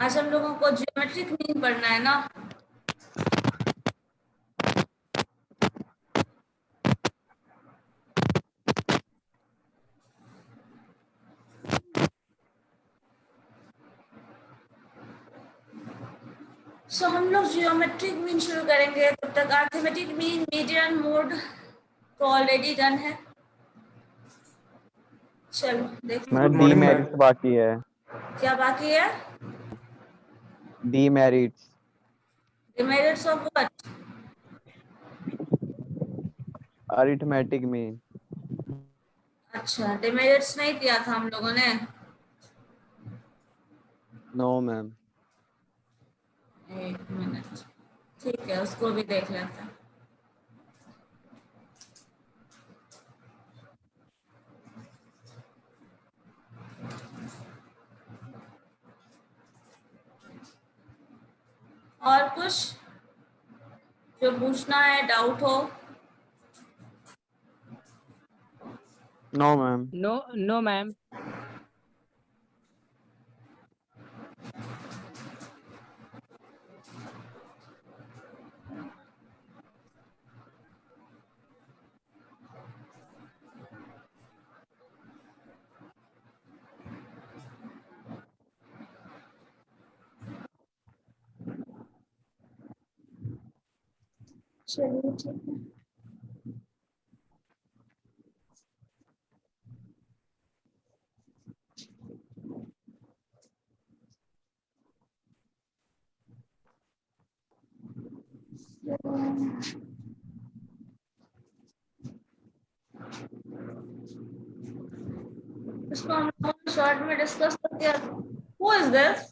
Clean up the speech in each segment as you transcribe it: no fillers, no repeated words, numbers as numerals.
आज हम लोगों को ज्योमेट्रिक मीन पढ़ना है ना। सो हम लोग ज्योमेट्रिक मीन शुरू करेंगे, तब तक अरिथमेटिक मीन, मीडियन, मोड तो ऑलरेडी डन है। चलो देखो मैं डीमेरिट्स बाकी है। क्या बाकी है। Demerits demerits of what? Arithmetic mean. अच्छा, डिमेरिट्स नहीं किया था हम लोगों ने। No ma'am. एक मिनट, ठीक है, उसको भी देख लेते हैं। और कुछ जो पूछना है, डाउट हो? No ma'am. No ma'am. चलिए ठीक है। इसको हम लोग शॉर्ट में डिस्कस करते हैं। Who is this?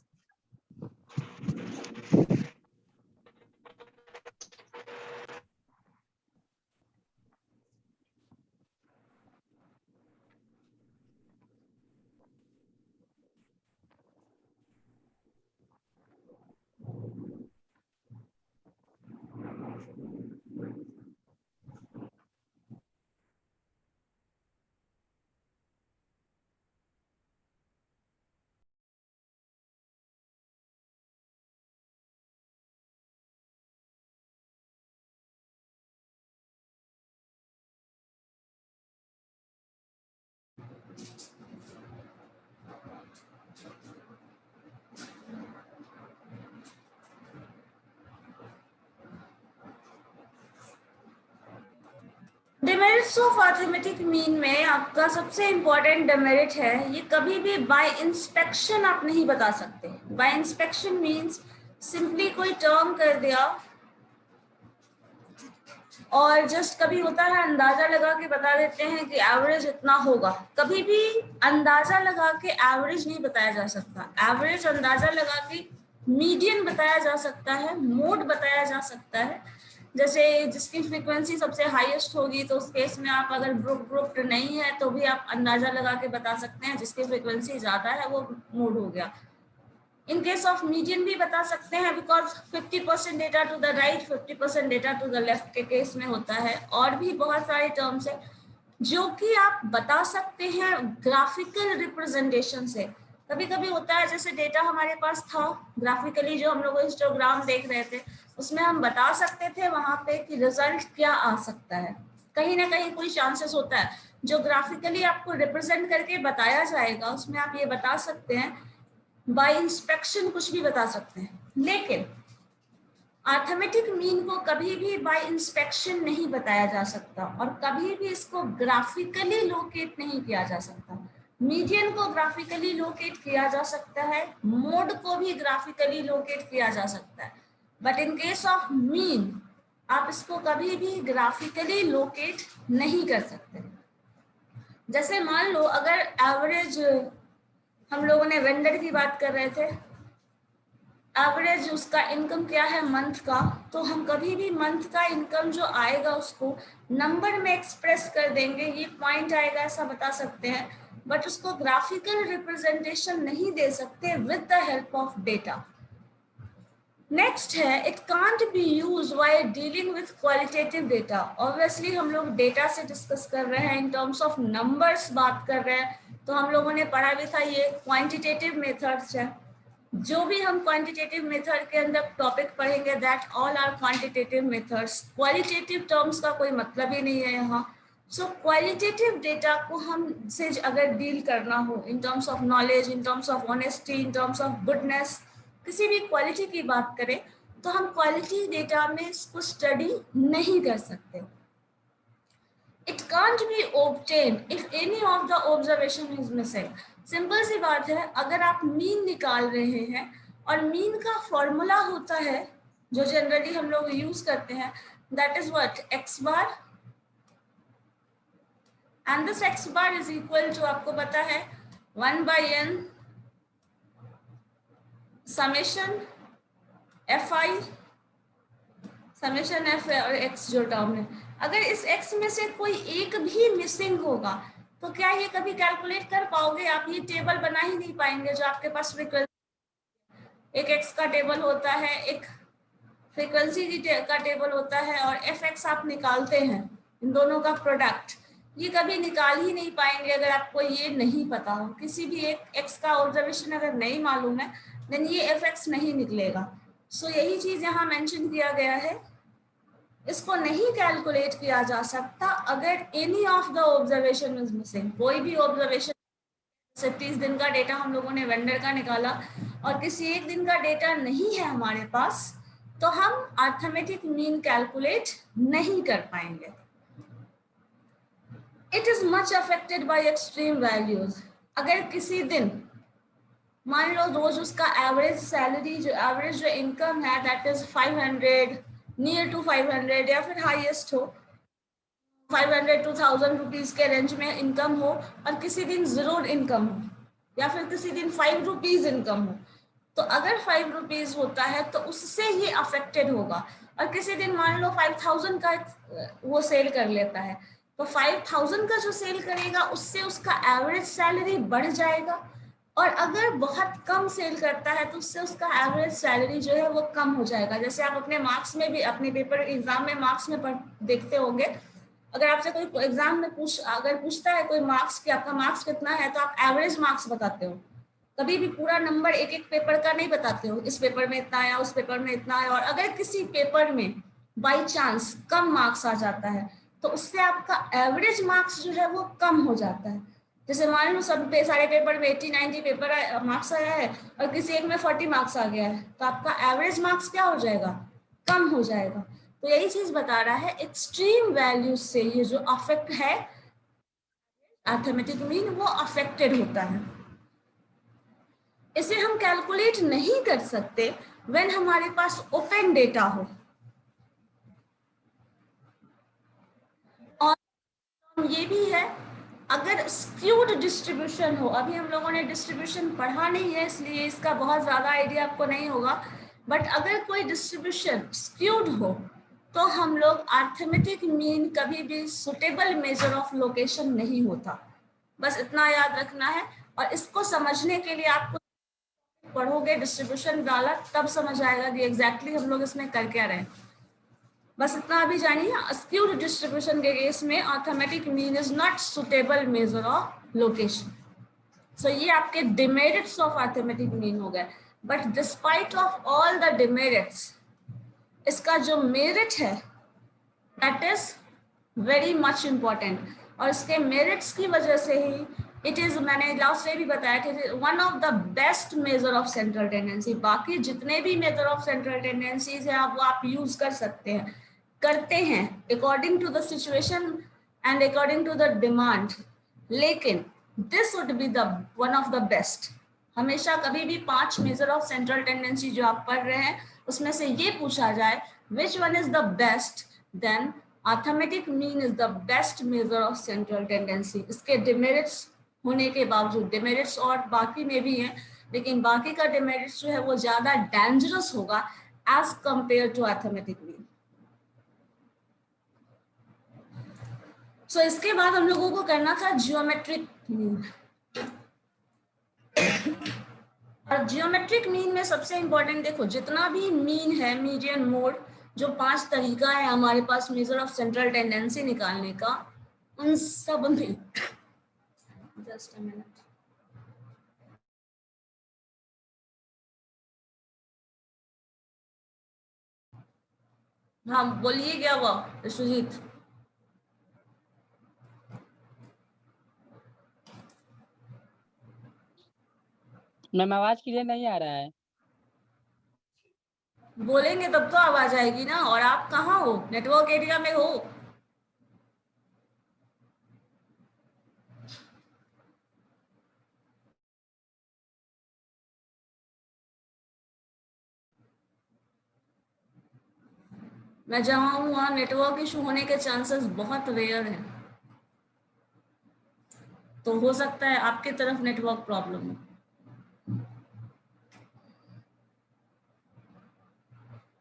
Demerits of arithmetic mean में आपका सबसे इंपॉर्टेंट डिमेरिट है, ये कभी भी बाय इंस्पेक्शन आप नहीं बता सकते। बाय इंस्पेक्शन मीन्स सिंपली कोई टर्म कर दिया और जस्ट कभी होता है अंदाजा लगा के बता देते हैं कि एवरेज इतना होगा। कभी भी अंदाजा लगा के एवरेज नहीं बताया जा सकता। एवरेज अंदाजा लगा के मीडियन बताया जा सकता है, मोड बताया जा सकता है। जैसे जिसकी फ्रीक्वेंसी सबसे हाईएस्ट होगी तो उस केस में आप अगर ग्रुप्ड नहीं है तो भी आप अंदाजा लगा के बता सकते हैं। जिसकी फ्रीक्वेंसी ज्यादा है वो मोड हो गया। इन केस ऑफ मीडियन भी बता सकते हैं, because 50% data to the right, 50% data to the left के केस में होता है। और भी बहुत सारे टर्म्स है जो कि आप बता सकते हैं ग्राफिकल रिप्रेजेंटेशन से। कभी कभी होता है जैसे डेटा हमारे पास था ग्राफिकली, जो हम लोग हिस्टोग्राम देख रहे थे, उसमें हम बता सकते थे वहां पे कि रिजल्ट क्या आ सकता है। कहीं ना कहीं कोई चांसेस होता है जो ग्राफिकली आपको रिप्रेजेंट करके बताया जाएगा, उसमें आप ये बता सकते हैं। बाय इंस्पेक्शन कुछ भी बता सकते हैं, लेकिन अरिथमेटिक मीन को कभी भी बाय इंस्पेक्शन नहीं बताया जा सकता और कभी भी इसको ग्राफिकली लोकेट नहीं किया जा सकता। मीडियन को ग्राफिकली लोकेट किया जा सकता है, मोड को भी ग्राफिकली लोकेट किया जा सकता है, but in case of mean आप इसको कभी भी ग्राफिकली लोकेट नहीं कर सकते। जैसे मान लो अगर एवरेज, हम लोगों ने वेंडर की बात कर रहे थे, एवरेज उसका इनकम क्या है मंथ का, तो हम कभी भी मंथ का इनकम जो आएगा उसको नंबर में एक्सप्रेस कर देंगे, ये पॉइंट आएगा ऐसा बता सकते हैं, बट उसको ग्राफिकल रिप्रेजेंटेशन नहीं दे सकते with the help of data. Next है, it can't be use while dealing with qualitative data. Obviously हम लोग डेटा से डिस्कस कर रहे हैं, इन टर्म्स ऑफ नंबर्स बात कर रहे हैं, तो हम लोगों ने पढ़ा भी था ये क्वांटिटेटिव मेथड्स है। जो भी हम क्वांटिटेटिव मेथड के अंदर टॉपिक पढ़ेंगे that all are quantitative methods. Qualitative terms का कोई मतलब ही नहीं है यहाँ। सो क्वालिटेटिव डेटा को हम से अगर डील करना हो in terms of knowledge, in terms of honesty, in terms of goodness, किसी भी क्वालिटी की बात करें तो हम क्वालिटी डेटा में इसको स्टडी नहीं कर सकते। It can't be obtained if any of the observation is missing. Simple सी बात है, अगर आप मीन निकाल रहे हैं और मीन का फॉर्मूला होता है जो जनरली हम लोग यूज करते हैं, that is what x bar, and this x bar is equal to, आपको पता है, 1/n summation f i, summation f और एक्स जो टर्म है। अगर इस x में से कोई एक भी मिसिंग होगा तो क्या ये कभी कैलकुलेट कर पाओगे आप? ये टेबल बना ही नहीं पाएंगे जो आपके पास फ्रीक्वेंसी, एक x का टेबल होता है, एक फ्रीक्वेंसी का टेबल होता है, और fx आप निकालते हैं, इन दोनों का प्रोडक्ट, ये कभी निकाल ही नहीं पाएंगे अगर आपको ये नहीं पता हो। किसी भी एक x का ऑब्जर्वेशन अगर नहीं मालूम है देन ये fx नहीं निकलेगा। सो यही चीज यहाँ मेंशन किया गया है, इसको नहीं कैलकुलेट किया जा सकता अगर any of the observation is missing. कोई भी ऑब्जर्वेशन, 30 दिन का डेटा हम लोगों ने वेंडर का निकाला और किसी एक दिन का डेटा नहीं है हमारे पास, तो हम अर्थमेटिक मीन कैलकुलेट नहीं कर पाएंगे। It is much affected by extreme values. अगर किसी दिन मान लो रोज उसका एवरेज सैलरी, जो एवरेज जो इनकम है दैट इज 500, नियर टू 500 या फिर हाईएस्ट हो 500 to 1000 रुपीज के रेंज में इनकम हो, और किसी दिन जीरो इनकम हो या फिर किसी दिन 5 रुपीज इनकम हो, तो अगर 5 रुपीज होता है तो उससे ये अफेक्टेड होगा। और किसी दिन मान लो 5000 का वो सेल कर लेता है, तो 5000 का जो सेल करेगा उससे उसका एवरेज सैलरी बढ़ जाएगा, और अगर बहुत कम सेल करता है तो उससे उसका एवरेज सैलरी जो है वो कम हो जाएगा। जैसे आप अपने मार्क्स में भी, अपने पेपर एग्जाम में मार्क्स में देखते होंगे, अगर आपसे कोई एग्जाम में पूछता है कोई मार्क्स कि आपका मार्क्स कितना है, तो आप एवरेज मार्क्स बताते हो, कभी भी पूरा नंबर एक एक पेपर का नहीं बताते हो, इस पेपर में इतना आया, उस पेपर में इतना आया। और अगर किसी पेपर में बाई चांस कम मार्क्स आ जाता है तो उससे आपका एवरेज मार्क्स जो है वो कम हो जाता है। जैसे मान लो सब सारे पेपर में 80-90 पेपर मार्क्स आया है और किसी एक में 40 मार्क्स आ गया है, तो आपका एवरेज मार्क्स क्या हो जाएगा? कम हो जाएगा। तो यही चीज बता रहा है, एक्सट्रीम वैल्यूज से ये जो अफेक्ट है अर्थमेटिक मीन, वो अफेक्टेड होता है। इसे हम कैलकुलेट नहीं कर सकते व्हेन हमारे पास ओपन डेटा हो। और ये भी है, अगर स्क्यूड डिस्ट्रीब्यूशन हो, अभी हम लोगों ने डिस्ट्रीब्यूशन पढ़ा नहीं है इसलिए इसका बहुत ज्यादा आइडिया आपको नहीं होगा, बट अगर कोई डिस्ट्रीब्यूशन स्क्यूड हो तो हम लोग अर्थमेटिक मीन कभी भी सुटेबल मेजर ऑफ लोकेशन नहीं होता। बस इतना याद रखना है, और इसको समझने के लिए आपको पढ़ोगे, डिस्ट्रीब्यूशन डाला तब समझ आएगा कि एग्जैक्टली हम लोग इसमें कर क्या रहे हैं। बस इतना अभी जानिए, स्क्यूड डिस्ट्रीब्यूशन के केस में arithmetic mean is not suitable measure of location. So ये आपके डिमेरिट्स ऑफ अर्थमेटिक मीन हो गए। But despite of all the demerits, इसका जो मेरिट है that is very much important, और इसके मेरिट्स की वजह से ही इट इज, मैंने लास्ट डे भी बताया था, one of the best measure of central tendency. बाकी जितने भी मेजर ऑफ सेंट्रल टेंडेंसीज है वो आप यूज कर सकते हैं, करते हैं according to the situation and according to the demand, लेकिन this would be the one of the best. हमेशा कभी भी 5 मेजर ऑफ सेंट्रल टेंडेंसी जो आप पढ़ रहे हैं उसमें से ये पूछा जाए which one is the best, then arithmetic mean is the best measure of central tendency. इसके डिमेरिट्स होने के बावजूद, डिमेरिट्स और बाकी में भी है, लेकिन बाकी का डिमेरिट्स जो है वो ज्यादा डेंजरस होगा as compare to arithmetic mean. So इसके बाद हम लोगों को करना था जियोमेट्रिक मीन। और जियोमेट्रिक मीन में सबसे इंपॉर्टेंट, देखो जितना भी मीन है, मीडियन, मोड, जो 5 तरीका है हमारे पास मेजर ऑफ सेंट्रल टेंडेंसी निकालने का, उन सब में जस्ट अ मिनट, हाँ बोलिए क्या हुआ सुजीत? मैम आवाज क्लियर नहीं आ रहा है। बोलेंगे तब तो आवाज आएगी ना। और आप कहाँ हो? नेटवर्क एरिया में हो? मैं जहाँ हूँ वहाँ नेटवर्क इशू होने के चांसेस बहुत रेयर हैं, तो हो सकता है आपके तरफ नेटवर्क प्रॉब्लम हो।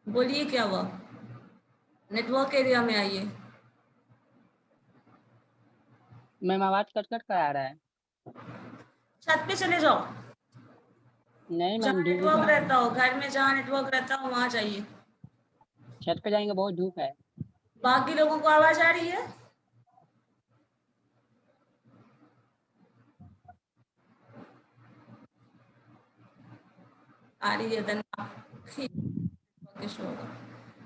बोलिए क्या हुआ? नेटवर्क एरिया में आइए। मैम आवाज कट कट कर आ रहा है। छत पे चले जाओ, नहीं मैम जहाँ धूप नेटवर्क है। रहता हो, घर में जहाँ नेटवर्क रहता हो वहां जाइए। छत पे जाएंगे, बहुत धूप है। बाकी लोगों को आवाज आ रही है? आ रही है देन ठीक होगा।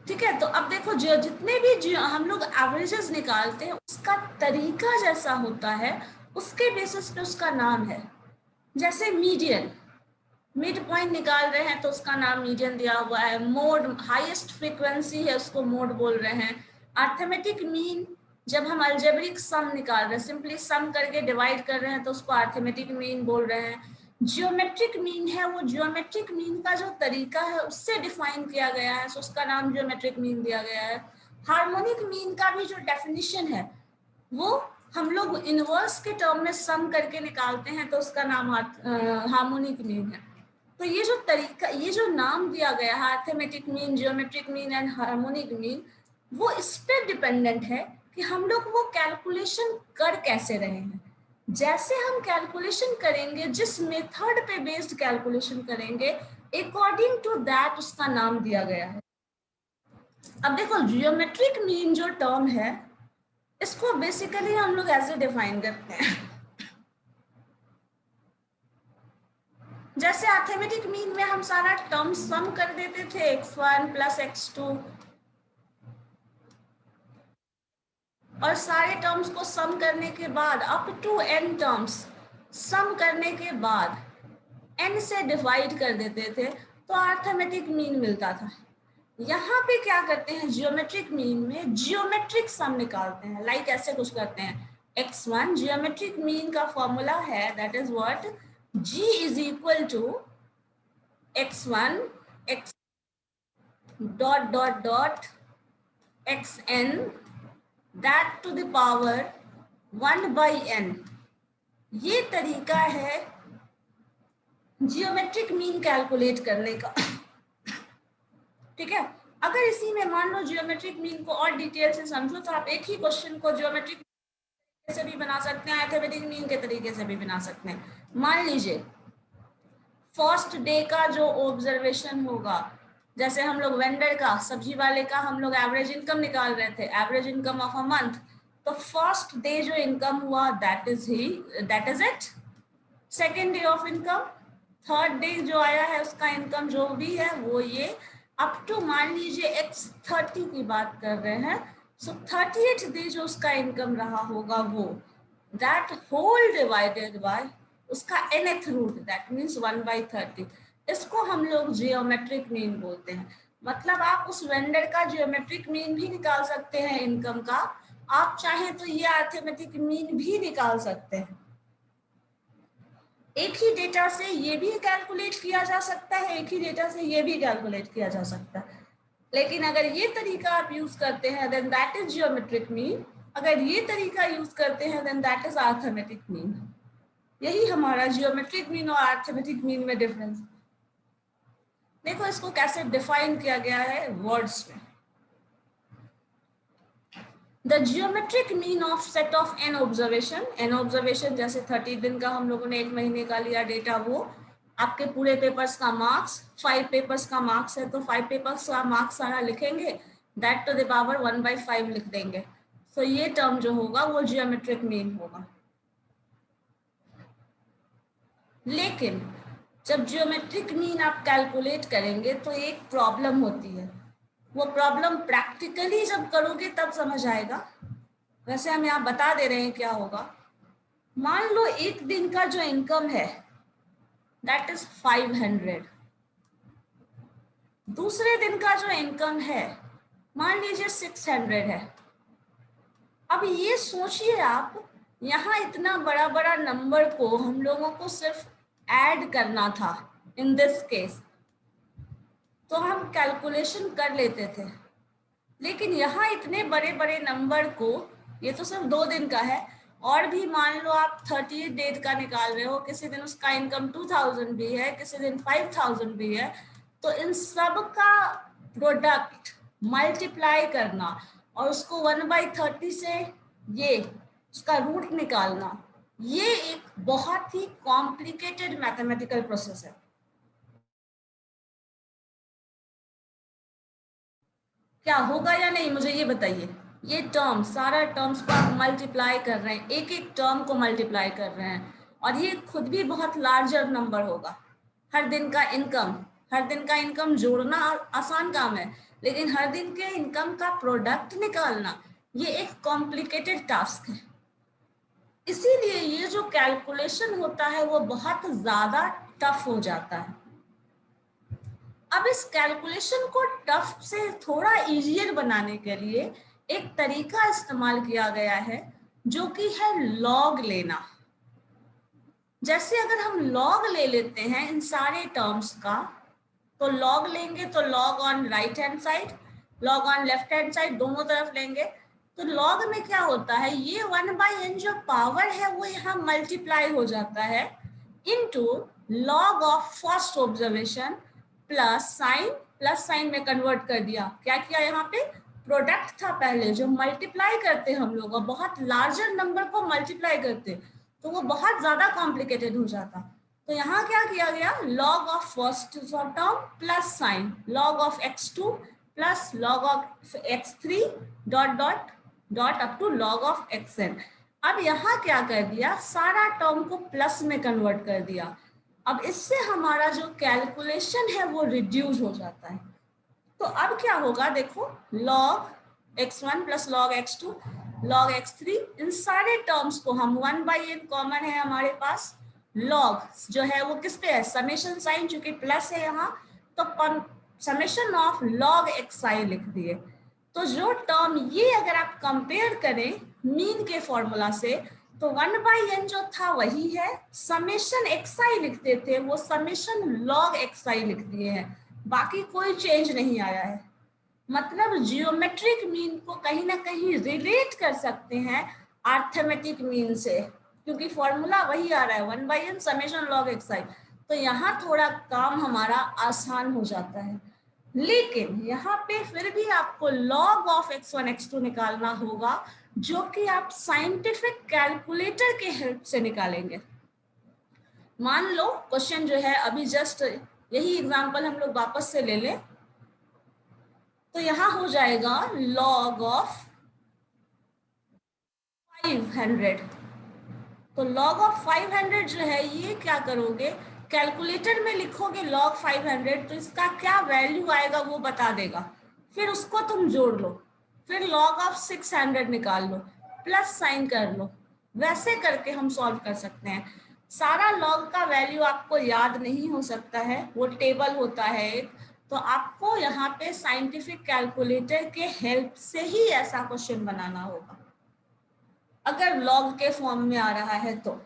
ठीक है, तो अब देखो जो जितने भी जो हम लोग एवरेजेस निकालते हैं उसका तरीका जैसा होता है, उसके बेसिस पे उसका नाम है। जैसे मीडियन, मिड पॉइंट निकाल रहे हैं तो उसका नाम मीडियन दिया हुआ है। मोड, हाईएस्ट फ्रीक्वेंसी है उसको मोड बोल रहे हैं। अर्थमेटिक मीन, जब हम अलजेब्रिक सम निकाल रहे हैं, सिंपली सम करके डिवाइड कर रहे हैं तो उसको अर्थमेटिक मीन बोल रहे हैं। जियोमेट्रिक मीन है, वो जियोमेट्रिक मीन का जो तरीका है उससे डिफाइन किया गया है, तो उसका नाम जियोमेट्रिक मीन दिया गया है। हार्मोनिक मीन का भी जो डेफिनेशन है वो हम लोग इनवर्स के टर्म में सम करके निकालते हैं तो उसका नाम हार्मोनिक मीन है। तो ये जो तरीका, ये जो नाम दिया गया है arithmetic mean, geometric mean and harmonic mean, वो इस पे डिपेंडेंट है कि हम लोग वो कैलकुलेशन कर कैसे रहे हैं। जैसे हम कैलकुलेशन करेंगे, जिस मेथड पे बेस्ड कैलकुलेशन करेंगे, अकॉर्डिंग टू दैट उसका नाम दिया गया है। अब देखो जियोमेट्रिक मीन जो टर्म है, इसको बेसिकली हम लोग ऐसे डिफाइन करते हैं, जैसे अर्थमेटिक मीन में हम सारा टर्म सम कर देते थे, x1 प्लस x2, और सारे टर्म्स को सम करने के बाद up to n terms sum करने के बाद n से डिवाइड कर देते थे तो अर्थमेटिक मीन मिलता था। यहाँ पे क्या करते हैं, जियोमेट्रिक मीन में जियोमेट्रिक सम निकालते हैं। लाइक ऐसे कुछ करते हैं, x1 जियोमेट्रिक मीन का फॉर्मूला है, that is what, g is equal to x1 x dot dot dot xn that to the power 1/n। ये तरीका है जियोमेट्रिक मीन कैलकुलेट करने का। ठीक है, अगर इसी में मान लो जियोमेट्रिक मीन को और डिटेल से समझो तो आप एक ही क्वेश्चन को जियोमेट्रिक से भी बना सकते हैं, अर्थमेटिक मीन के तरीके से भी बना सकते हैं। मान लीजिए फर्स्ट डे का जो ऑब्जर्वेशन होगा, जैसे हम लोग वेंडर का, सब्जी वाले का हम लोग एवरेज इनकम निकाल रहे थे, average income of a month, तो फर्स्ट डे जो इनकम हुआ that is it, second day of income, third day जो आया है उसका इनकम जो भी है वो ये, अप टू मान लीजिए x30 की बात कर रहे हैं, सो 38th डे जो उसका इनकम रहा होगा वो, दैट होल डिवाइडेड बाय उसका nth रूट, दैट मीन्स 1/30। इसको हम लोग जियोमेट्रिक मीन बोलते हैं। मतलब आप उस वेंडर का जियोमेट्रिक मीन भी निकाल सकते हैं इनकम का, आप चाहें तो ये अर्थमेटिक मीन भी निकाल सकते हैं। एक ही डेटा से ये भी कैलकुलेट किया जा सकता है, एक ही डेटा से ये भी कैलकुलेट किया जा सकता है। लेकिन अगर ये तरीका आप यूज करते हैं then that is geometric mean, अगर ये तरीका यूज करते हैं then that is arithmetic mean. यही हमारा जियोमेट्रिक मीन और अर्थमेटिक मीन में डिफरेंस। देखो इसको कैसे डिफाइन किया गया है वर्ड्स में। The geometric mean of set of n observation जैसे 30 दिन का हम लोगों ने एक महीने का लिया डेटा, वो आपके पूरे पेपर्स का मार्क्स, 5 पेपर्स का मार्क्स है तो 5 पेपर्स का मार्क्स सारा लिखेंगे, दैट टू द पावर 1/5 लिख देंगे। तो ये टर्म जो होगा वो जियोमेट्रिक मीन होगा। लेकिन जब जियोमेट्रिक मीन आप कैलकुलेट करेंगे तो एक प्रॉब्लम होती है, वो प्रॉब्लम प्रैक्टिकली जब करोगे तब समझ आएगा। वैसे हम यहाँ बता दे रहे हैं क्या होगा। मान लो एक दिन का जो इनकम है दैट इज 500, दूसरे दिन का जो इनकम है मान लीजिए 600 है। अब ये सोचिए आप, यहाँ इतना बड़ा बड़ा नंबर को हम लोगों को सिर्फ ऐड करना था इन दिस केस, तो हम कैलकुलेशन कर लेते थे। लेकिन यहाँ इतने बड़े बड़े नंबर को, ये तो सिर्फ 2 दिन का है, और भी मान लो आप 38 डेट का निकाल रहे हो, किसी दिन उसका इनकम 2000 भी है, किसी दिन 5000 भी है, तो इन सब का प्रोडक्ट मल्टीप्लाई करना और उसको 1/30 से ये उसका रूट निकालना, ये एक बहुत ही कॉम्प्लिकेटेड मैथमेटिकल प्रोसेस है। क्या होगा या नहीं मुझे ये बताइए। ये टर्म, सारा टर्म्स को आप मल्टीप्लाई कर रहे हैं, एक एक टर्म को मल्टीप्लाई कर रहे हैं, और ये खुद भी बहुत लार्जर नंबर होगा। हर दिन का इनकम जोड़ना आसान काम है, लेकिन हर दिन के इनकम का प्रोडक्ट निकालना ये एक कॉम्प्लिकेटेड टास्क है। इसीलिए ये जो कैलकुलेशन होता है वो बहुत ज्यादा टफ हो जाता है। अब इस कैलकुलेशन को टफ से थोड़ा इजियर बनाने के लिए एक तरीका इस्तेमाल किया गया है जो कि है लॉग लेना। जैसे अगर हम लॉग ले लेते हैं इन सारे टर्म्स का, तो लॉग लेंगे तो log on right hand side, log on left hand side, दोनों तरफ लेंगे। तो लॉग में क्या होता है, ये 1/n जो पावर है वो यहाँ मल्टीप्लाई हो जाता है into log of first observation plus sign में कन्वर्ट कर दिया। क्या किया, यहाँ पे प्रोडक्ट था पहले जो मल्टीप्लाई करते हम लोग, बहुत लार्जर नंबर को मल्टीप्लाई करते तो वो बहुत ज्यादा कॉम्प्लिकेटेड हो जाता। तो यहाँ क्या किया गया, log of first term plus sign, log of x2 plus log of x3 dot dot dot up to log of xn। अब यहाँ क्या कर दिया, सारा टर्म को प्लस में कन्वर्ट कर दिया। अब इससे हमारा जो कैलकुलेशन है वो रिड्यूस हो जाता है। तो अब क्या होगा, देखो log x1 plus log x2 log x3, इन सारे टर्म्स को हम 1/n कॉमन है हमारे पास, लॉग जो है वो किस पे है, समेशन साइन, चूंकि प्लस है यहाँ तो समेशन ऑफ लॉग xi लिख दिए। तो जो टर्म ये अगर आप कंपेयर करें मीन के फॉर्मूला से, तो 1/n जो था वही है, समेशन xi लिखते थे वो समेशन लॉग xi लिख दिए हैं, बाकी कोई चेंज नहीं आया है। मतलब जियोमेट्रिक मीन को कहीं ना कहीं रिलेट कर सकते हैं अर्थमेटिक मीन से, क्योंकि फॉर्मूला वही आ रहा है 1/n समेशन लॉग xi। तो यहाँ थोड़ा काम हमारा आसान हो जाता है, लेकिन यहाँ पे फिर भी आपको लॉग ऑफ x1 x2 निकालना होगा, जो कि आप साइंटिफिक कैलकुलेटर के हेल्प से निकालेंगे। मान लो क्वेश्चन जो है अभी जस्ट यही एग्जांपल हम लोग वापस से ले लें, तो यहाँ हो जाएगा लॉग ऑफ 500। तो log ऑफ 500 जो है ये क्या करोगे, कैलकुलेटर में लिखोगे log 500, तो इसका क्या वैल्यू आएगा वो बता देगा, फिर उसको तुम जोड़ लो, फिर log ऑफ 600 निकाल लो, प्लस साइन कर लो। वैसे करके हम सॉल्व कर सकते हैं। सारा log का वैल्यू आपको याद नहीं हो सकता है, वो टेबल होता है एक, तो आपको यहाँ पे साइंटिफिक कैलकुलेटर के हेल्प से ही ऐसा क्वेश्चन बनाना होगा अगर लॉग के फॉर्म में आ रहा है तो।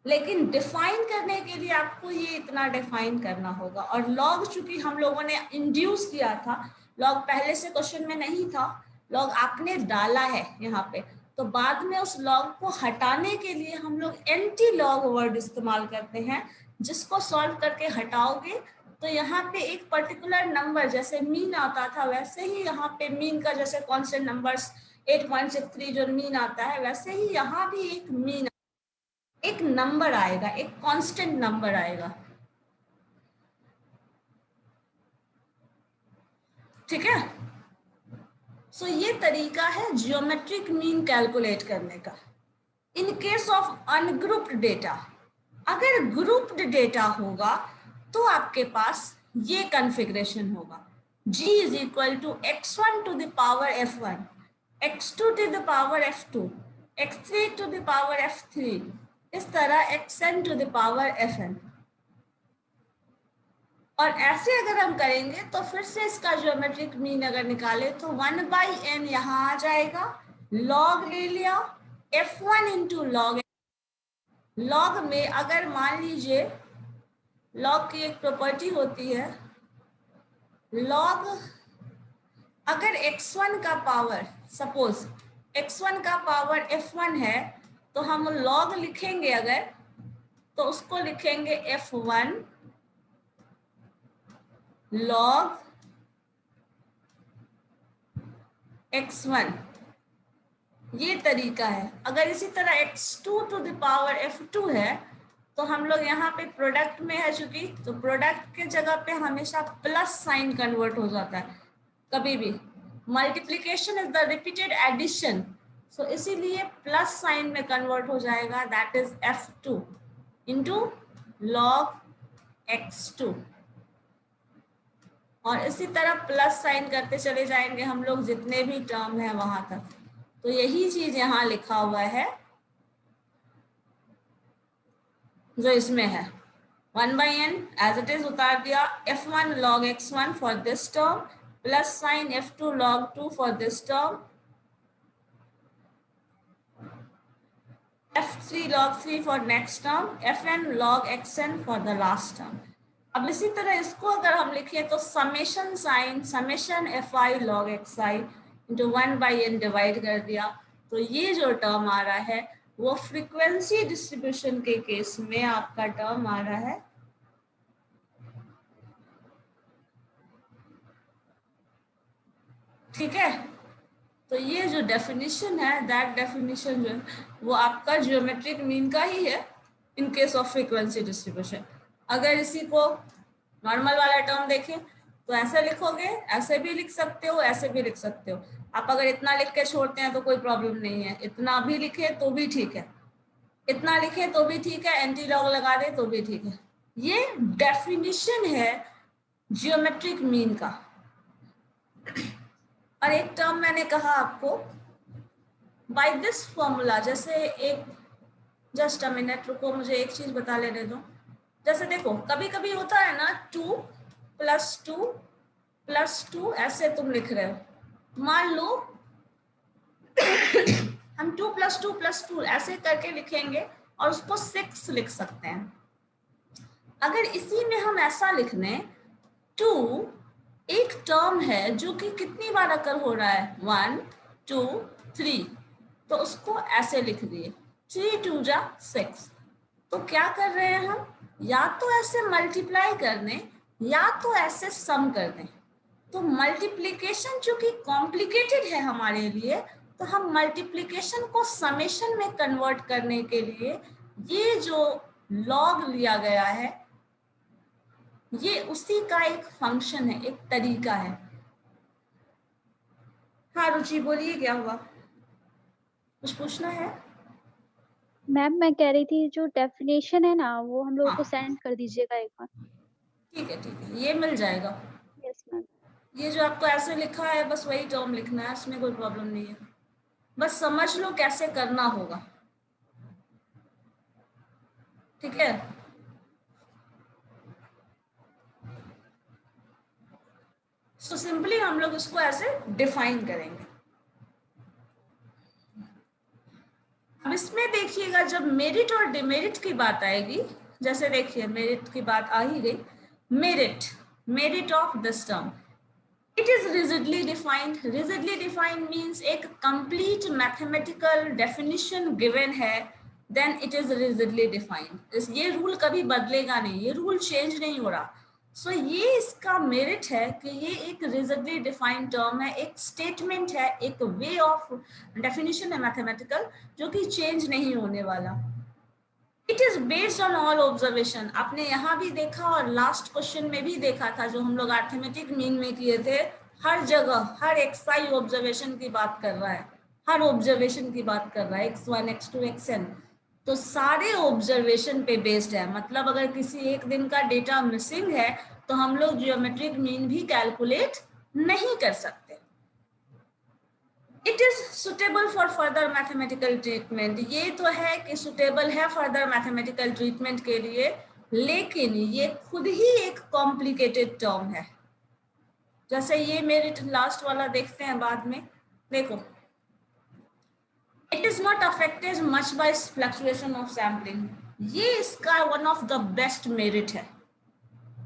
लेकिन डिफाइन करने के लिए आपको ये इतना डिफाइन करना होगा। और लॉग चूंकि हम लोगों ने इंड्यूस किया था, लॉग पहले से क्वेश्चन में नहीं था, लॉग आपने डाला है यहाँ पे, तो बाद में उस लॉग को हटाने के लिए हम लोग एंटी लॉग वर्ड इस्तेमाल करते हैं, जिसको सॉल्व करके हटाओगे तो यहाँ पे एक पर्टिकुलर नंबर, जैसे मीन आता था वैसे ही यहाँ पे मीन का जैसे कांस्टेंट नंबर्स 8.63 जो मीन आता है, वैसे ही यहाँ भी एक मीन, एक नंबर आएगा, एक कांस्टेंट नंबर आएगा। ठीक है, सो ये तरीका है जियोमेट्रिक मीन कैलकुलेट करने का। In case of ungrouped data, अगर ग्रुप्ड डेटा होगा तो आपके पास ये कॉन्फ़िगरेशन होगा। g is equal to x1 to the power f1, x2 to the power f2, x3 to the power f3, इस तरह xn to the power fn। और ऐसे अगर हम करेंगे तो फिर से इसका ज्योमेट्रिक मीन अगर निकाले तो 1/n यहाँ आ जाएगा, log ले लिया, f1 इंटू लॉग। लॉग में अगर मान लीजिए लॉग की एक प्रॉपर्टी होती है, लॉग अगर x1 का पावर, सपोज x1 का पावर f1 है तो हम लॉग लिखेंगे अगर, तो उसको लिखेंगे f1 log x1, ये तरीका है। अगर इसी तरह x2 to the power f2 है तो हम लोग यहाँ पे प्रोडक्ट में है चूंकि, तो प्रोडक्ट के जगह पे हमेशा प्लस साइन कन्वर्ट हो जाता है कभी भी। Multiplication is the repeated addition, so इसीलिए प्लस साइन में कन्वर्ट हो जाएगा, that is f2 into log x2। और इसी तरह प्लस साइन करते चले जाएंगे हम लोग जितने भी टर्म है वहां तक। तो यही चीज यहाँ लिखा हुआ है जो इसमें है, 1/n एज इट इज उतार दिया, f1 log x1 for this term plus sign f2 log 2 for this term, f3 log 3 for next term, fn log xn for the last term. अब इसी तरह इसको अगर हम लिखें तो summation sign summation fi log xi into 1/n divide कर दिया, तो ये जो टर्म आ रहा है वो फ्रीक्वेंसी डिस्ट्रीब्यूशन के केस में आपका टर्म आ रहा है ठीक है। तो ये जो डेफिनेशन है, दैट डेफिनेशन जो है वो आपका ज्योमेट्रिक मीन का ही है in case of frequency distribution. अगर इसी को नॉर्मल वाला टर्म देखें तो ऐसे लिखोगे, ऐसे भी लिख सकते हो, ऐसे भी लिख सकते हो। आप अगर इतना लिख के छोड़ते हैं तो कोई प्रॉब्लम नहीं है, इतना भी लिखे तो भी ठीक है, इतना लिखे तो भी ठीक है, एंटी लॉग लगा दे तो भी ठीक है। ये डेफिनेशन है जियोमेट्रिक मीन का। और एक टर्म मैंने कहा आपको बाय दिस फॉर्मूला, जैसे एक जस्ट अ मिनट रुको, मुझे एक चीज बता लेने दो। जैसे देखो कभी कभी होता है ना 2 + 2 + 2 ऐसे तुम लिख रहे हो, मान लो हम 2 + 2 + 2 ऐसे करके लिखेंगे और उसको 6 लिख सकते हैं। अगर इसी में हम ऐसा लिख दें 2 एक टर्म है जो कि कितनी बार अकर हो रहा है 1 2 3, तो उसको ऐसे लिख दिए 3 2 जा 6। तो क्या कर रहे हैं हम, या तो ऐसे मल्टीप्लाई कर दें या तो ऐसे सम कर दें। तो मल्टीप्लिकेशन चूंकि कॉम्प्लिकेटेड है हमारे लिए, तो हम मल्टीप्लिकेशन को समेशन में कन्वर्ट करने के लिए ये जो लॉग लिया गया है ये उसी का एक फंक्शन है, एक तरीका है। हाँ रुचि बोलिए क्या हुआ, कुछ पूछना है? मैम मैं कह रही थी जो डेफिनेशन है ना वो हम लोगों को हाँ। सेंड कर दीजिएगा एक बार। ठीक है, ये मिल जाएगा। Yes ma'am. ये जो आपको ऐसे लिखा है बस वही टर्म लिखना है, इसमें कोई प्रॉब्लम नहीं है, बस समझ लो कैसे करना होगा, ठीक है। सो सिंपली हम लोग इसको ऐसे डिफाइन करेंगे। अब इसमें देखिएगा जब मेरिट और डिमेरिट की बात आएगी, जैसे देखिए मेरिट की बात आ ही गई, merit of this term it is rigidly defined. Rigidly defined means एक कंप्लीट मैथमेटिकल डेफिनेशन गिवन है, then it is rigidly defined. ये रूल कभी बदलेगा नहीं, ये रूल चेंज नहीं हो रहा। सो ये इसका मेरिट है कि ये एक रिजिडली डिफाइंड टर्म है, एक स्टेटमेंट है, एक वे ऑफ डेफिनेशन है मैथमेटिकल जो कि चेंज नहीं होने वाला। It is based on all observation. आपने यहाँ भी देखा और लास्ट क्वेश्चन में भी देखा था जो हम लोग अरिथमेटिक मीन में किए थे, हर जगह हर एक्सआई ऑब्जर्वेशन की बात कर रहा है, हर ऑब्जर्वेशन की बात कर रहा है, x1 x2 xn, तो सारे ऑब्जर्वेशन पे बेस्ड है। मतलब अगर किसी एक दिन का डेटा मिसिंग है तो हम लोग जियोमेट्रिक मीन भी कैलकुलेट नहीं कर सकते। It is suitable for further mathematical treatment, ये तो है कि सुटेबल है फर्दर मैथमेटिकल ट्रीटमेंट के लिए, लेकिन ये खुद ही एक कॉम्प्लिकेटेड टर्म है। जैसे ये मेरे लास्ट वाला देखते हैं बाद में, देखो, it is not affected much by fluctuation of sampling, ये इसका one of the best merit है।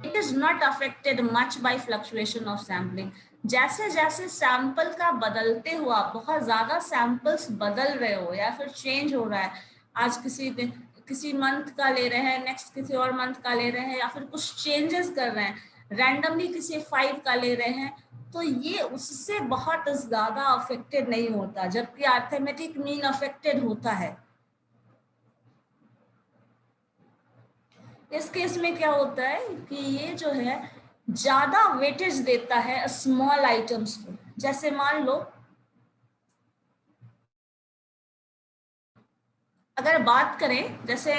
It is not affected much by fluctuation of sampling, जैसे जैसे सैंपल का बदलते हुआ, बहुत ज्यादा सैंपल्स बदल रहे हो या फिर चेंज हो रहा है, आज किसी मंथ का ले रहे हैं, नेक्स्ट किसी और मंथ का ले रहे हैं, या फिर कुछ चेंजेस कर रहे हैं, रैंडमली किसी 5 का ले रहे हैं, तो ये उससे बहुत ज्यादा अफेक्टेड नहीं होता, जबकि अरिथमेटिक मीन अफेक्टेड होता है। इस केस में क्या होता है कि ये जो है ज्यादा वेटेज देता है स्मॉल आइटम्स को। जैसे मान लो अगर बात करें, जैसे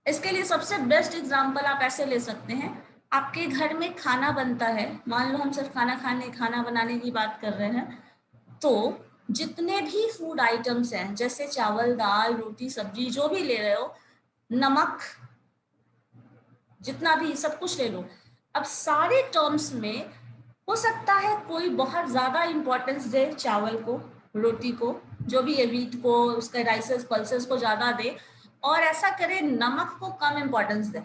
इसके लिए सबसे बेस्ट एग्जांपल आप ऐसे ले सकते हैं, आपके घर में खाना बनता है, मान लो हम सिर्फ खाना बनाने की बात कर रहे हैं, तो जितने भी फूड आइटम्स हैं, जैसे चावल, दाल, रोटी, सब्जी, जो भी ले रहे हो, नमक, जितना भी सब कुछ ले लो, अब सारे टर्म्स में हो सकता है कोई बहुत ज्यादा इंपॉर्टेंस दे चावल को, रोटी को, जो भी है, व्हीट को, उसके राइसेस पल्सेस को ज्यादा दे, और ऐसा करे नमक को कम इंपॉर्टेंस दे,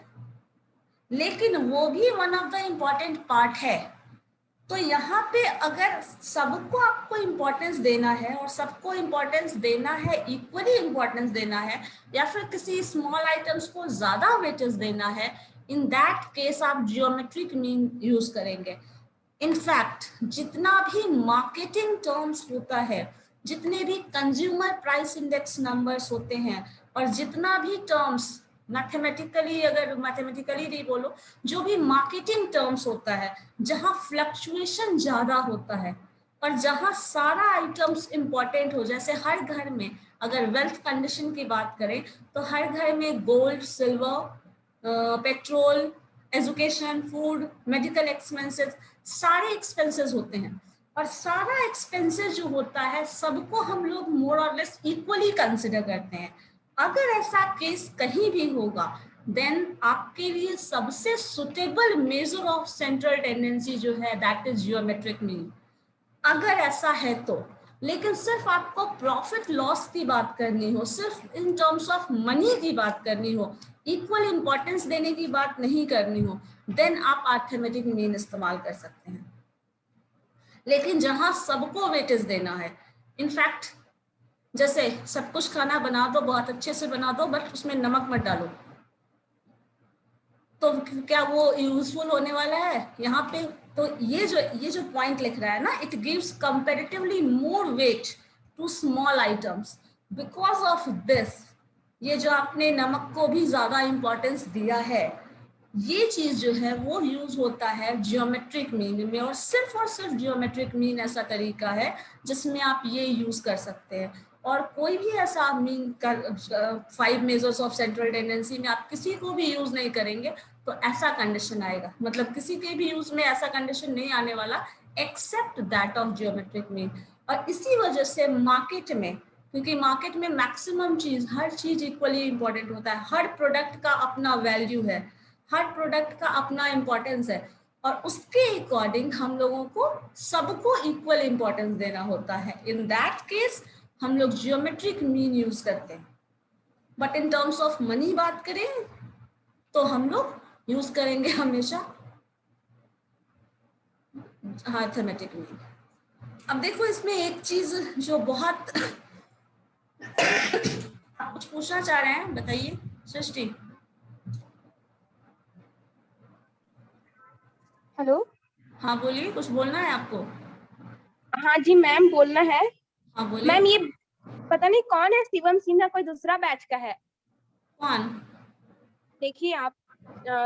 लेकिन वो भी one of the important part है। तो यहाँ पे अगर सबको आपको इम्पोर्टेंस देना है, और सबको इम्पोर्टेंस देना है, इक्वली इम्पोर्टेंस देना है, या फिर किसी स्मॉल आइटम्स को ज्यादा वेटेज देना है, इन दैट केस आप जियोमेट्रिक मीन यूज करेंगे। इनफैक्ट जितना भी मार्केटिंग टर्म्स होता है, जितने भी कंज्यूमर प्राइस इंडेक्स नंबर्स होते हैं, और जितना भी टर्म्स मैथमेटिकली, अगर मैथमेटिकली नहीं बोलो, जो भी मार्केटिंग टर्म्स होता है, जहां फ्लक्चुएशन ज्यादा होता है और जहां सारा आइटम्स इंपॉर्टेंट हो, जैसे हर घर में अगर वेल्थ कंडीशन की बात करें तो हर घर में gold, silver, petrol, education, food, medical expenses, सारे एक्सपेंसेस होते हैं, और सारा एक्सपेंसेस जो होता है सबको हम लोग मोर और लेस इक्वली कंसिडर करते हैं। अगर ऐसा केस कहीं भी होगा, देन आपके लिए सबसे suitable measure of central tendency जो है, दैट इज जियोमेट्रिक मीन, अगर ऐसा है तो। लेकिन सिर्फ आपको प्रॉफिट लॉस की बात करनी हो, सिर्फ इन टर्म्स ऑफ मनी की बात करनी हो, इक्वल इंपॉर्टेंस देने की बात नहीं करनी हो, देन आप अरिथमेटिक मीन इस्तेमाल कर सकते हैं। लेकिन जहां सबको वेटेज देना है, इनफैक्ट जैसे सब कुछ खाना बना दो, बहुत अच्छे से बना दो, बट उसमें नमक मत डालो, तो क्या वो यूजफुल होने वाला है यहाँ पे? तो ये जो पॉइंट लिख रहा है ना, it gives comparatively more weight to small items, because of this, ये जो आपने नमक को भी ज्यादा इंपॉर्टेंस दिया है, ये चीज जो है वो यूज होता है जियोमेट्रिक मीन में, और सिर्फ जियोमेट्रिक मीन ऐसा तरीका है जिसमें आप ये यूज कर सकते हैं। और कोई भी ऐसा मीन कर 5 मेजर्स ऑफ सेंट्रल टेंडेंसी में आप किसी को भी यूज नहीं करेंगे तो ऐसा कंडीशन आएगा, मतलब किसी के भी यूज में ऐसा कंडीशन नहीं आने वाला, except that of geometric mean. और इसी वजह से मार्केट में, क्योंकि मार्केट में मैक्सिमम चीज, हर चीज इक्वली इंपॉर्टेंट होता है, हर प्रोडक्ट का अपना वैल्यू है, हर प्रोडक्ट का अपना इंपॉर्टेंस है, और उसके अकॉर्डिंग हम लोगों को सबको इक्वल इंपॉर्टेंस देना होता है। इन दैट केस हम लोग जियोमेट्रिक मीन यूज करते हैं, but in terms of money बात करें तो हम लोग यूज करेंगे हमेशा अरिथमेटिक मीन। अब देखो इसमें एक चीज जो बहुत आप कुछ पूछना चाह रहे हैं, बताइए सृष्टि। हेलो। हाँ बोलिए, कुछ बोलना है आपको? हाँ जी मैम, बोलना है। हाँ बोलिए। मैम ये पता नहीं कौन है, शिवम सिन्हा कोई दूसरा बैच का है। कौन? देखिए आप,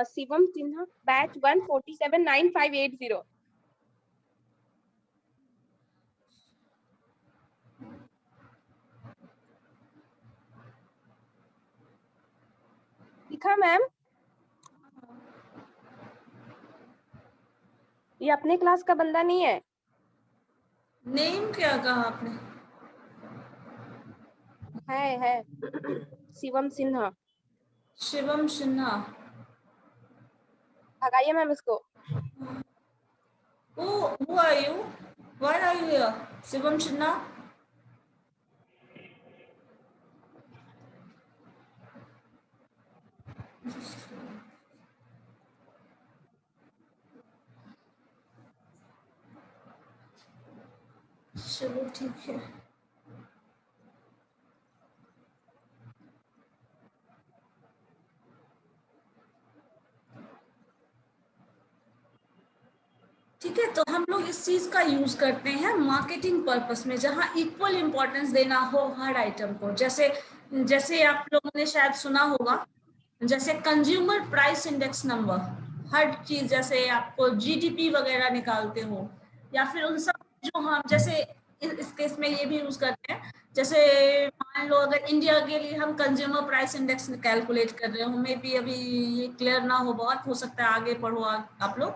शिवम सिन्हा बैच 1479580। लिखा मैम, ये अपने क्लास का बंदा नहीं है। नेम क्या कहा आपने? है शिवम सिन्हा। शिवम सिन्हा। भगाइए मैम इसको। Who are you? Why are you here? Shivam Sinha. चलो ठीक है। ठीक है, तो हम लोग इस चीज का यूज करते हैं मार्केटिंग पर्पस में, जहां इक्वल इंपॉर्टेंस देना हो हर आइटम को। जैसे जैसे आप लोगों ने शायद सुना होगा, जैसे कंज्यूमर प्राइस इंडेक्स नंबर, हर चीज, जैसे आपको जीडीपी वगैरह निकालते हो, या फिर उन सब जो हम जैसे इस केस में ये भी यूज करते हैं। जैसे मान लो अगर इंडिया के लिए हम कंज्यूमर प्राइस इंडेक्स कैलकुलेट कर रहे हो, मे बी अभी ये क्लियर ना हो, बहुत हो सकता है आगे पढ़ो आप लोग।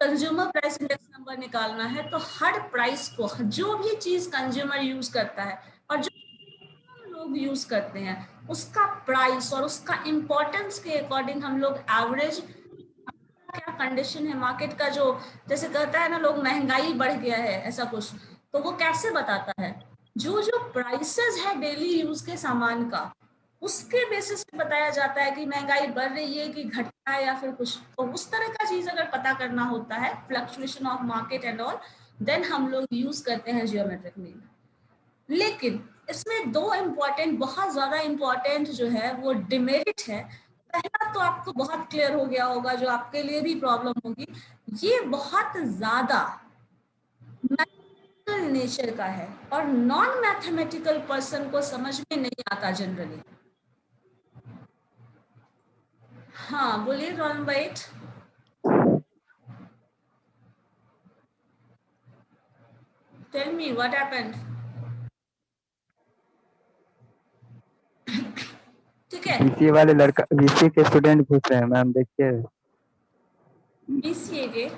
कंज्यूमर प्राइस इंडेक्स नंबर निकालना है तो हर प्राइस को, जो भी चीज कंज्यूमर यूज करता है और जो लोग यूज करते हैं, उसका प्राइस और उसका इंपॉर्टेंस के अकॉर्डिंग हम लोग एवरेज, क्या कंडीशन है मार्केट का, जो जैसे कहता है ना लोग महंगाई बढ़ गया है ऐसा कुछ, तो वो कैसे बताता है? जो जो प्राइसेस है डेली यूज के सामान का, उसके बेसिस पे बताया जाता है कि महंगाई बढ़ रही है कि घट रहा है या फिर कुछ। तो उस तरह का चीज अगर पता करना होता है, fluctuation of market and all, then हम लोग यूज करते हैं जियोमेट्रिक मीन। लेकिन इसमें दो इम्पोर्टेंट, बहुत ज्यादा इम्पोर्टेंट जो है वो डिमेरिट है। पहला तो आपको बहुत क्लियर हो गया होगा, जो आपके लिए भी प्रॉब्लम होगी, ये बहुत ज्यादा मैथमेटिकल नेचर का है और नॉन मैथमेटिकल पर्सन को समझ में नहीं आता जनरली। हाँ बोलिए रॉन बाइट। Tell me what happened. ठीक है, बीसीए वाले लड़का, बीसीए के स्टूडेंट घुस रहे हैं मैम, देखिए। बीसीए के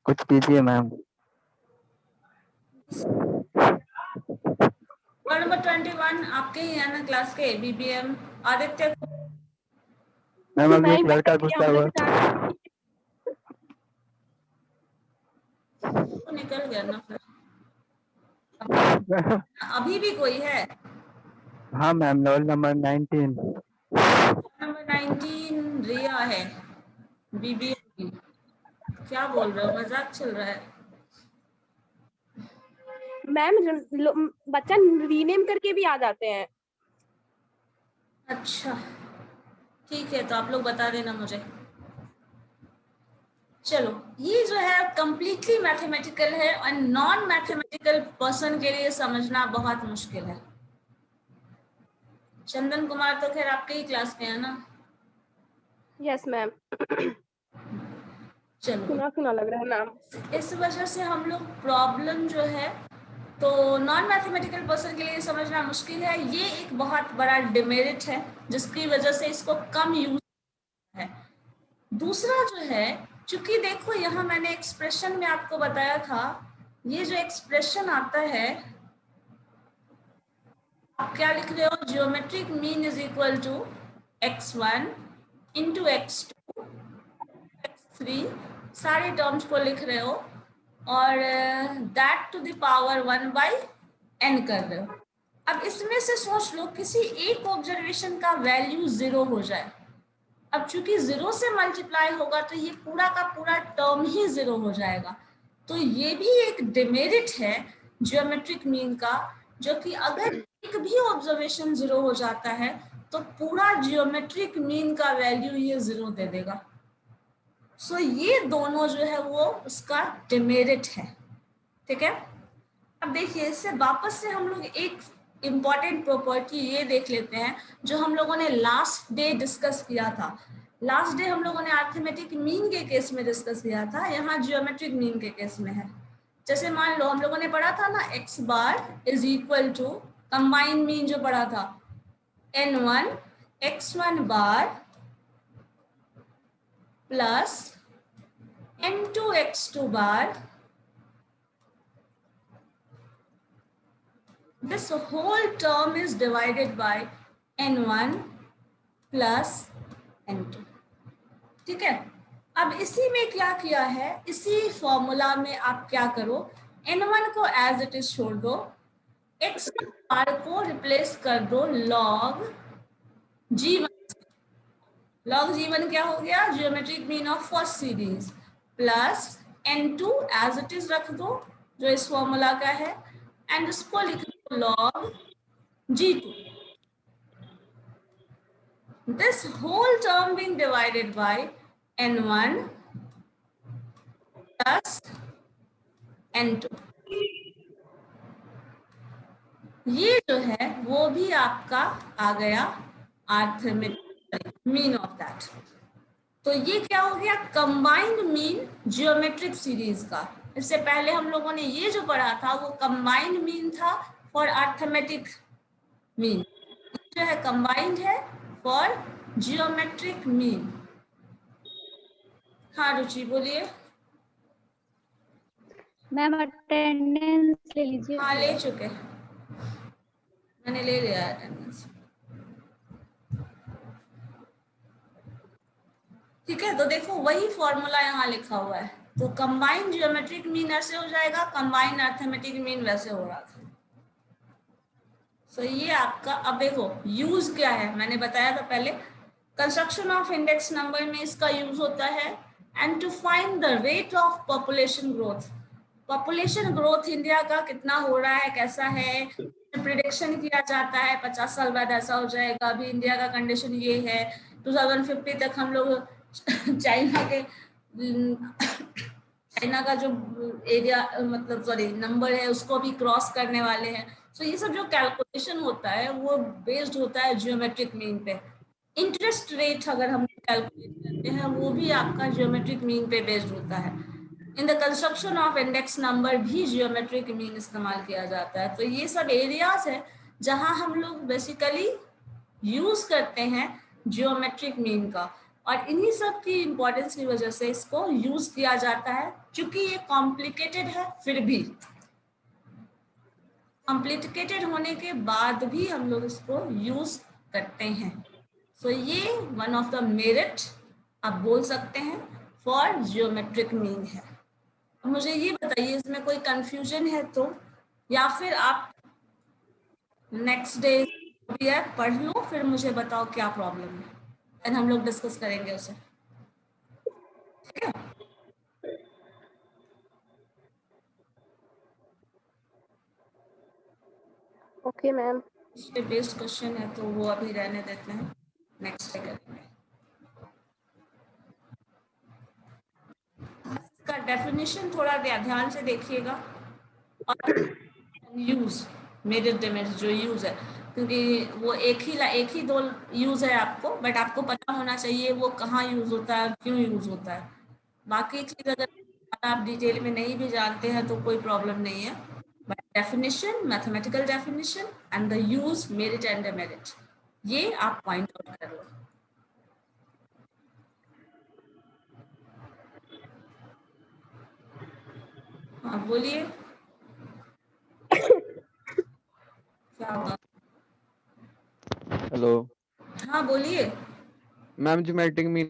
कुछ कीजिए मैम। रोल नंबर 21 आपके ही है ना क्लास के, बीबीएम आदित्य। मैम अभी एक नहीं, लड़का घुसा हुआ। तो निकल गया ना फिर। अभी भी कोई है? हाँ मैम, रोल नंबर 19। नंबर 19 रिया है, बीबीएम। क्या बोल रहे हो, मजाक चल रहा है? मैम बच्चा रीनेम करके भी आ जाते हैं। अच्छा ठीक है, तो आप लोग बता देना मुझे। चलो, ये जो है कंप्लीटली मैथमेटिकल है और नॉन मैथमेटिकल पर्सन के लिए समझना बहुत मुश्किल है। चंदन कुमार तो खैर आपके ही क्लास के हैं ना? Yes ma'am. चलो, सुना लग रहा है नाम। इस वजह से हम लोग प्रॉब्लम जो है तो नॉन मैथमेटिकल पर्सन के लिए समझना मुश्किल है। ये एक बहुत बड़ा डिमेरिट है जिसकी वजह से इसको कम यूज है। दूसरा जो है, चूंकि देखो यहाँ मैंने एक्सप्रेशन में आपको बताया था, ये जो एक्सप्रेशन आता है, आप क्या लिख रहे हो, geometric mean is equal to x1 into x2 x3, सारे टर्म्स को लिख रहे हो और that to the power 1/n कर रहे हो। अब इसमें से सोच लो किसी एक ऑब्जर्वेशन का वैल्यू 0 हो जाए। अब चूंकि 0 से मल्टीप्लाई होगा तो ये पूरा का पूरा टर्म ही 0 हो जाएगा। तो ये भी एक डिमेरिट है जियोमेट्रिक मीन का, जो कि अगर एक भी ऑब्जर्वेशन 0 हो जाता है तो पूरा जियोमेट्रिक मीन का वैल्यू ये 0 दे देगा। सो ये दोनों जो है वो उसका डिमेरिट है। ठीक है, अब देखिए इससे वापस से हम लोग एक इम्पॉर्टेंट प्रॉपर्टी ये देख लेते हैं जो हम लोगों ने लास्ट डे डिस्कस किया था। लास्ट डे हम लोगों ने अरिथमेटिक मीन के केस में डिस्कस किया था, यहाँ जियोमेट्रिक मीन के केस में है। जैसे मान लो हम लोगों ने पढ़ा था ना, x bar is equal to combined mean जो पढ़ा था n1 x1 bar plus n2 x2 bar, this whole term is divided by n1 plus n2. ठीक है, अब इसी में क्या किया है, इसी फॉर्मूला में आप क्या करो, n1 को एज इट इज छोड़ दो, x बार को रिप्लेस कर दो log g1. log g1 क्या हो गया, geometric mean of first series, plus n2 as it is रख दो जो इस फॉर्मूला का है, एंड इसको लिख दो log g2. This whole term being divided by n1 plus n2. ये जो है वो भी आपका आ गया अरिथमेटिक मीन ऑफ दैट. तो ये क्या हो गया, कंबाइंड मीन जियोमेट्रिक सीरीज का. इससे पहले हम लोगों ने ये जो पढ़ा था वो कंबाइंड मीन था फॉर अरिथमेटिक मीन, जो है कंबाइंड है फॉर जियोमेट्रिक मीन. हाँ रुचि बोलिए. मैम अटेंडेंस ले लीजिए. हाँ ले चुके, मैंने ले लिया अटेंडेंस. ठीक है, तो देखो वही फॉर्मूला यहाँ लिखा हुआ है. तो कंबाइंड जियोमेट्रिक मीन ऐसे हो जाएगा, कंबाइंड अरिथमेटिक मीन वैसे हो रहा था. तो ये आपका, अब देखो यूज क्या है, मैंने बताया था पहले, कंस्ट्रक्शन ऑफ इंडेक्स नंबर में इसका यूज होता है. And to find the rate of population growth, population growth India का कितना हो रहा है, कैसा है, प्रिडिक्शन किया जाता है 50 साल बाद ऐसा हो जाएगा. अभी इंडिया का कंडीशन ये है, 2050 तक हम लोग चाइना का जो एरिया मतलब सॉरी नंबर है उसको भी क्रॉस करने वाले हैं. तो ये सब जो कैलकुलेशन होता है वो बेस्ड होता है जियोमेट्रिक मीन पे. इंटरेस्ट रेट अगर हम कैलकुलेट करते हैं वो भी आपका जियोमेट्रिक मीन पे बेस्ड होता है. In the construction of index number भी जियोमेट्रिक मीन इस्तेमाल किया जाता है. तो ये सब एरियाज है जहां हम लोग बेसिकली यूज करते हैं जियोमेट्रिक मीन का, और इन्हीं सब की इंपॉर्टेंस की वजह से इसको यूज किया जाता है. क्योंकि ये कॉम्प्लिकेटेड है, फिर भी कॉम्प्लिकेटेड होने के बाद भी हम लोग इसको यूज करते हैं. सो ये वन ऑफ द मेरिट आप बोल सकते हैं फॉर जियोमेट्रिक मीन है. अब मुझे ये बताइए इसमें कोई कंफ्यूजन है तो, या फिर आप नेक्स्ट डे भी है पढ़ लो, फिर मुझे बताओ क्या प्रॉब्लम है, देन हम लोग डिस्कस करेंगे उसे. ठीक है, ओके मैम. इसके बेस्ड क्वेश्चन है तो वो अभी रहने देते हैं, नेक्स्ट डे करेंगे. इसका डेफिनेशन थोड़ा ध्यान से देखिएगा, और यूज मेरिट डिमेरिट जो यूज है, क्योंकि वो एक ही दो यूज है आपको, बट आपको पता होना चाहिए वो कहाँ यूज होता है, क्यों यूज होता है. बाकी चीज अगर आप डिटेल में नहीं भी जानते हैं तो कोई प्रॉब्लम नहीं है, but definition, mathematical definition and the use, merit and demerit, ये आप पॉइंट आउट कर लो. हाँ बोलिए, क्या होगा. हेलो हाँ बोलिए. Ma'am, geometric mean